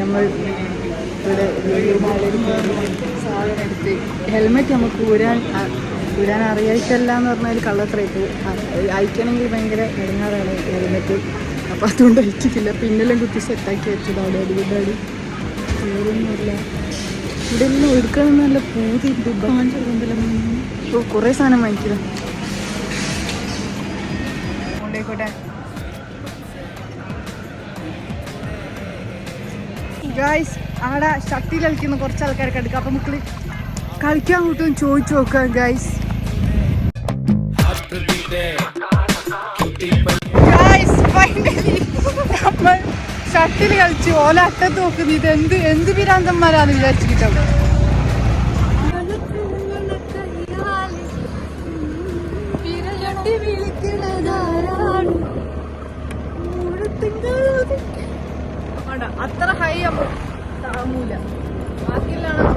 നമ്മൾ ഇവിടെ സാധനം എടുത്ത് ഹെൽമെറ്റ് നമുക്ക് ഊരാൻ അറിയായിട്ടല്ല എന്ന് പറഞ്ഞാൽ കള്ളത്രയിട്ട് അയക്കണമെങ്കിൽ ഭയങ്കര ഇടങ്ങാറാണ് ഹെൽമെറ്റ്. അപ്പം അതുകൊണ്ട് അയച്ചിട്ടില്ല. പിന്നെല്ലാം കുത്തി സെറ്റാക്കി വെച്ചതാണ്. അതുകൊണ്ടാണ് വേറൊന്നുമില്ല. ഇവിടെ എല്ലാം എടുക്കണം നല്ല പൂതിണ്ട്. ഇപ്പോൾ കുറേ സാധനം വാങ്ങിക്കണം. കൊണ്ടേക്കോട്ടെ ഗായ്സ്. ആടെ ഷട്ടിൽ കളിക്കുന്ന കുറച്ച് ആൾക്കാരൊക്കെ എടുക്കാം. അപ്പം നമുക്ക് കളിക്കാൻ കൂട്ടും ചോദിച്ചു നോക്കാം ഗായ്സ്. നമ്മൾ ഷട്ടിൽ കളിച്ചു. ഓല അറ്റത്ത് നോക്കുന്നു. ഇത് എന്ത് പിരാന്തന്മാരാന്ന് വിചാരിച്ചിട്ടാവും. അത്ര ഹൈ താങ്ങൂല. ബാക്കിയിലാണ്